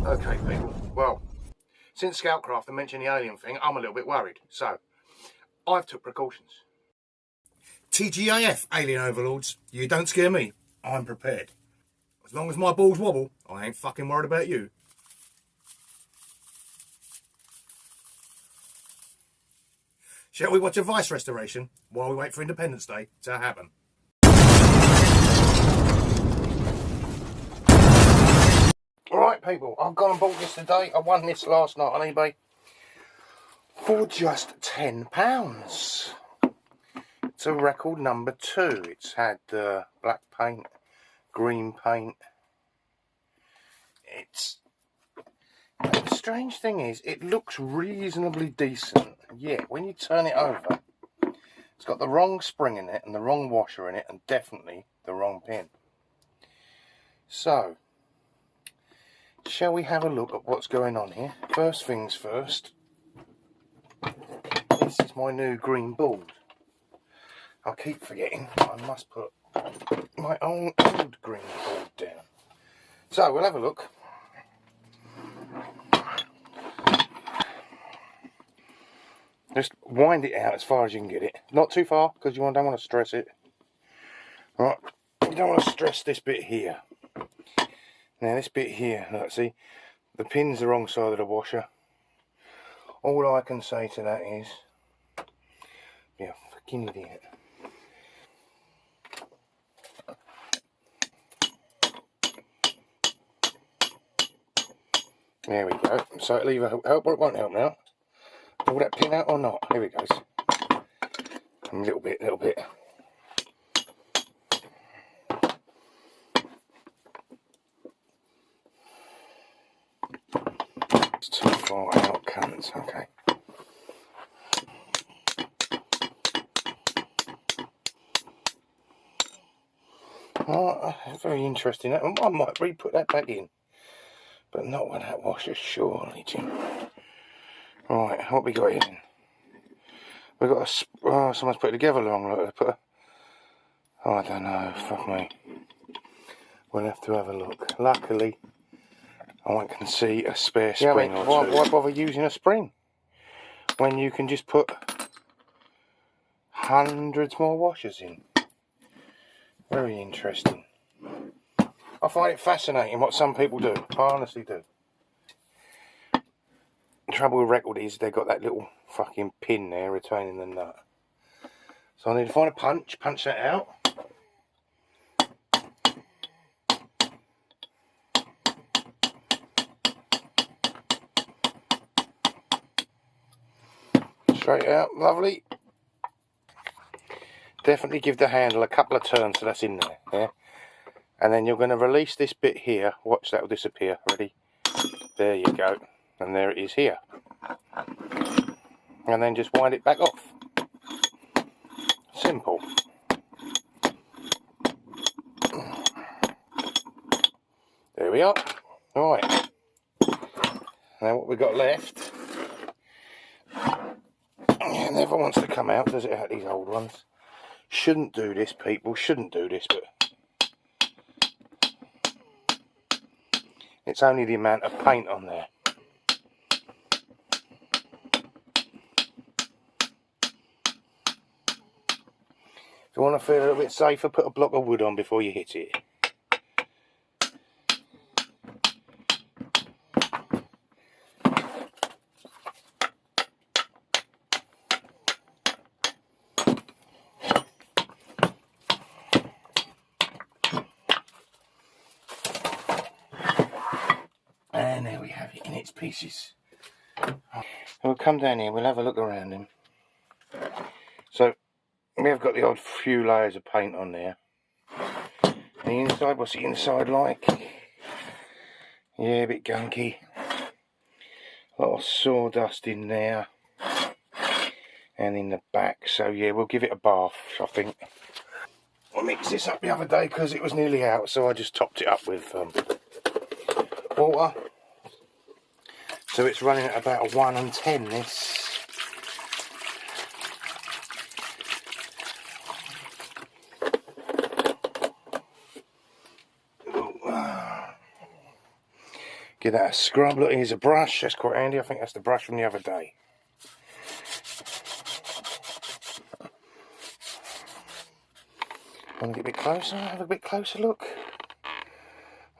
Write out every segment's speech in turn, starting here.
Okay, people. Well, since Scoutcraft mentioned the alien thing, I'm a little bit worried. So, I've took precautions. TGIF, alien overlords. You don't scare me. I'm prepared. As long as my balls wobble, I ain't fucking worried about you. Shall we watch a Vice restoration while we wait for Independence Day to happen? Alright, people. I've gone and bought this today. I won this last night on eBay for just £10. It's a record number 2. It's had black paint, green paint. The strange thing is, it looks reasonably decent. Yet, when you turn it over, it's got the wrong spring in it and the wrong washer in it and definitely the wrong pin. So, shall we have a look at what's going on here? First things first, this is my new green board. I keep forgetting I must put my old green board down. So, we'll have a look. Just wind it out as far as you can get it. Not too far, because you don't want to stress it. Right, you don't want to stress this bit here. Now this bit here, look, see, the pin's the wrong side of the washer. All I can say to that is, be a fucking idiot. There we go. So it'll either help or it won't help now. Pull that pin out or not. There it goes. A little bit. It's too far out, cunts. Okay. Oh, very interesting. I might re-put that back in. But not with that washer, surely, Jim. Right, what we got here then? We've got someone's put it together long. Look, I don't know, fuck me. We'll have to have a look. Luckily, I can see a spare spring or two. Why bother using a spring when you can just put hundreds more washers in? Very interesting. I find it fascinating what some people do. I honestly do. The trouble with record is they've got that little fucking pin there retaining the nut. So I need to find a punch that out. Straight out, lovely. Definitely give the handle a couple of turns so that's in there, yeah? And then you're going to release this bit here. Watch, that will disappear. Ready? There you go. And there it is here. And then just wind it back off. Simple. There we are. Alright. Now what we've got left, it never wants to come out, does it, these old ones? Shouldn't do this, people. Shouldn't do this, but it's only the amount of paint on there. If you want to feel a little bit safer, put a block of wood on before you hit it. And there we have it in its pieces. We'll come down here, we'll have a look around him. So, we have got the odd few layers of paint on there. The inside, what's the inside like? Yeah, a bit gunky. A lot of sawdust in there. And in the back, so yeah, we'll give it a bath, I think. I mixed this up the other day because it was nearly out, so I just topped it up with water. So it's running at about a 1 and 10, this. Give that a scrub. Look, here's a brush. That's quite handy. I think that's the brush from the other day. Want to get a bit closer? Have a bit closer look.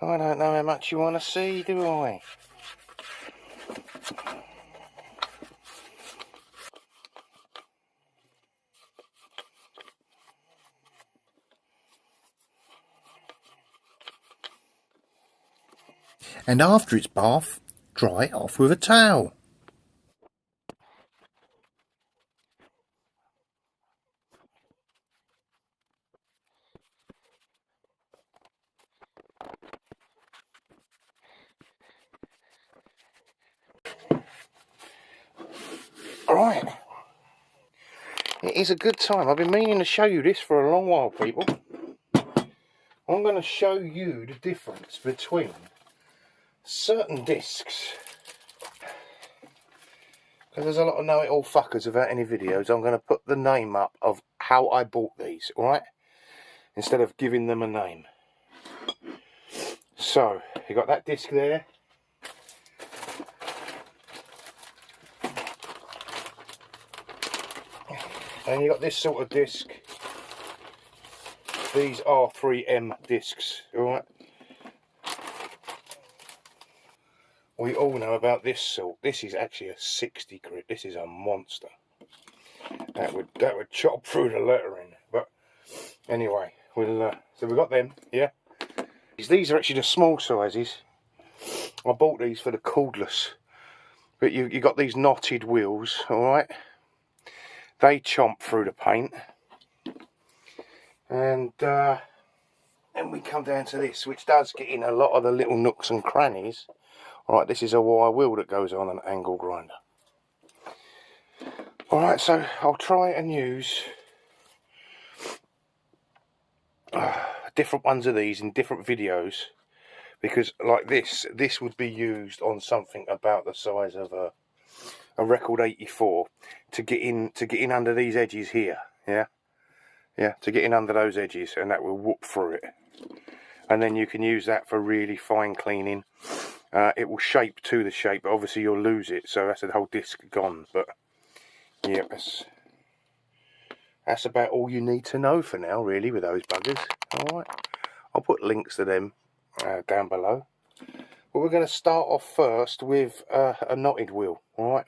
I don't know how much you want to see, do I? And after its bath, dry it off with a towel. Right, it is a good time. I've been meaning to show you this for a long while, people. I'm going to show you the difference between certain discs. Because there's a lot of know-it-all fuckers without any videos. I'm going to put the name up of how I bought these, alright? Instead of giving them a name. So, you got that disc there. And you got this sort of disc. These are 3M discs, alright? We all know about this sort. This is actually a 60 grit. This is a monster. That would chop through the lettering. But anyway, we'll so we got them, yeah. These are actually the small sizes. I bought these for the cordless. But you got these knotted wheels, alright? They chomp through the paint. And then we come down to this, which does get in a lot of the little nooks and crannies. Alright, this is a wire wheel that goes on an angle grinder. Alright, so I'll try and use different ones of these in different videos. Because like this would be used on something about the size of a Record 84 to get in under these edges here, yeah, to get in under those edges, and that will whoop through it. And then you can use that for really fine cleaning. It will shape to the shape, but obviously you'll lose it, so that's the whole disc gone. But yeah, that's about all you need to know for now, really, with those buggers. All right, I'll put links to them down below. But we're going to start off first with a knotted wheel. All right.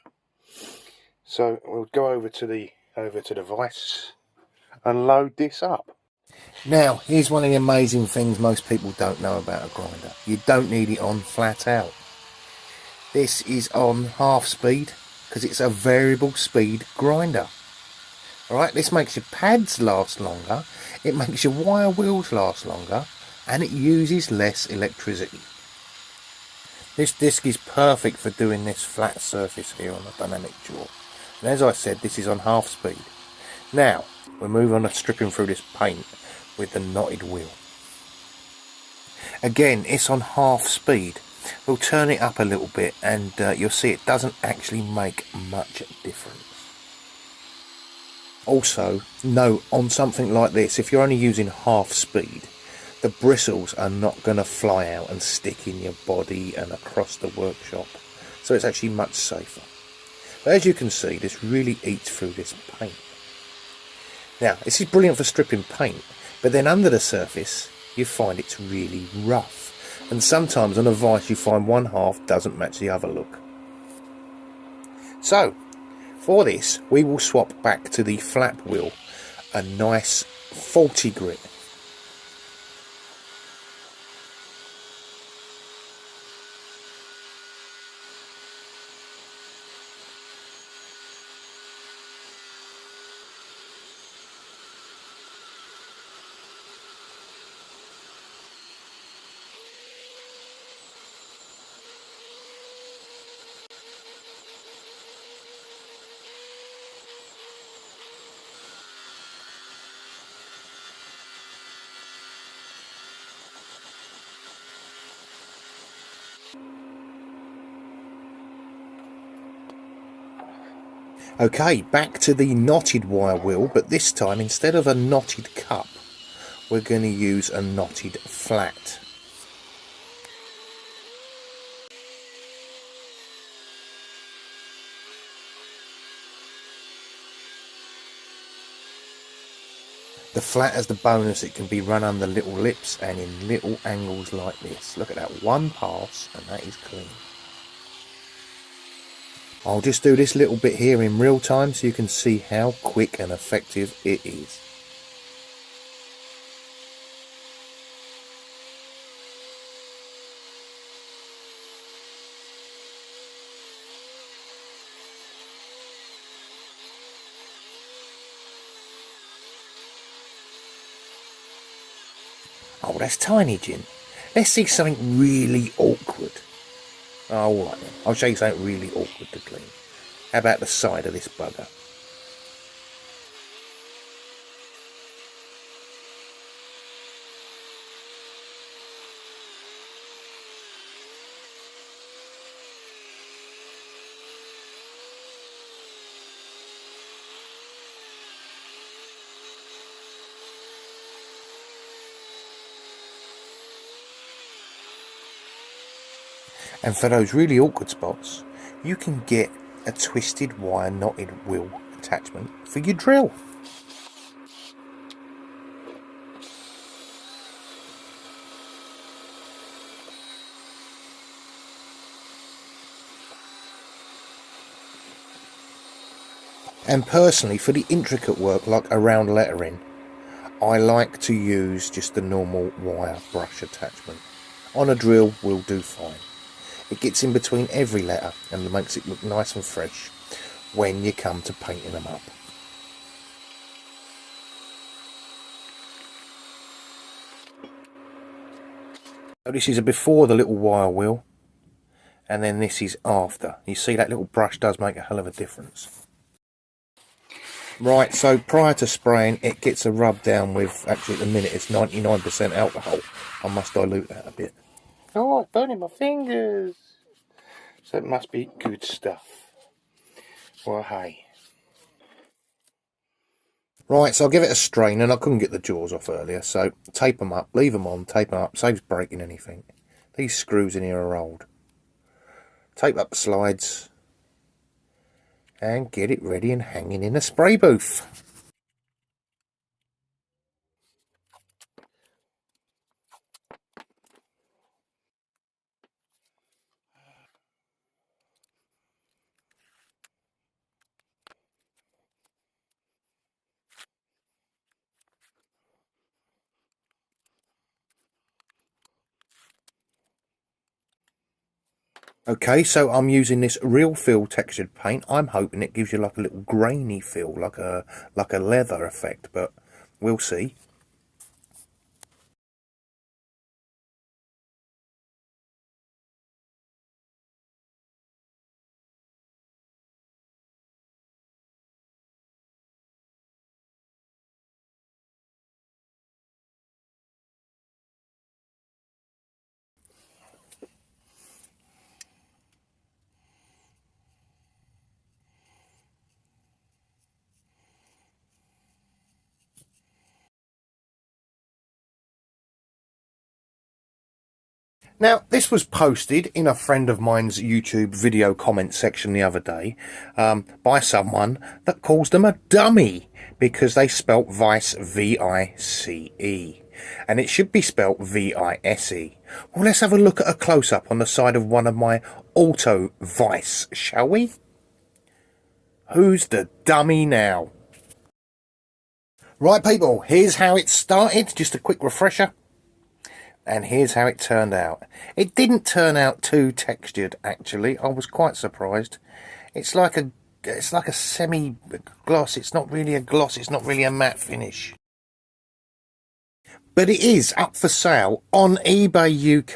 So we'll go over to the vise and load this up. Now, here's one of the amazing things most people don't know about a grinder. You don't need it on flat out. This is on half speed because it's a variable speed grinder. Alright, this makes your pads last longer, it makes your wire wheels last longer, and it uses less electricity. This disc is perfect for doing this flat surface here on the dynamic jaw. And as I said, this is on half speed. Now, we'll move on to stripping through this paint with the knotted wheel. Again, it's on half speed. We'll turn it up a little bit and you'll see it doesn't actually make much difference. Also, note on something like this, if you're only using half speed, the bristles are not going to fly out and stick in your body and across the workshop. So it's actually much safer. But as you can see, this really eats through this paint. Now, this is brilliant for stripping paint, but then under the surface, you find it's really rough. And sometimes on a vise, you find one half doesn't match the other look. So, for this, we will swap back to the flap wheel, a nice 40 grit. Okay, back to the knotted wire wheel, but this time instead of a knotted cup, we're going to use a knotted flat. The flat has the bonus, it can be run under little lips and in little angles like this. Look at that, one pass and that is clean. I'll just do this little bit here in real time so you can see how quick and effective it is. Oh, that's tiny, Jim. Let's see something really awkward. Oh, alright then. I'll show you something really awkward to clean. How about the side of this bugger? And for those really awkward spots, you can get a twisted wire knotted wheel attachment for your drill. And personally, for the intricate work like around lettering, I like to use just the normal wire brush attachment. On a drill will do fine. It gets in between every letter and makes it look nice and fresh when you come to painting them up. So this is a before the little wire wheel, and then this is after. You see that little brush does make a hell of a difference. Right, so prior to spraying, it gets a rub down with, actually at the minute it's 99% alcohol. I must dilute that a bit. Oh, it's burning my fingers. So it must be good stuff. Well, hey. Right, so I'll give it a strain, and I couldn't get the jaws off earlier, so tape them up, leave them on, tape them up, saves breaking anything. These screws in here are old. Tape up the slides, and get it ready and hanging in a spray booth. Okay, so I'm using this Real Feel textured paint. I'm hoping it gives you like a little grainy feel, like a leather effect, but we'll see. Now, this was posted in a friend of mine's YouTube video comment section the other day by someone that calls them a dummy because they spelt Vice V-I-C-E. And it should be spelt V-I-S-E. Well, let's have a look at a close-up on the side of one of my Auto Vice, shall we? Who's the dummy now? Right, people, here's how it started. Just a quick refresher. And here's how it turned out. It didn't turn out too textured, actually. I was quite surprised. It's like a semi-gloss. It's not really a gloss. It's not really a matte finish. But it is up for sale on eBay UK.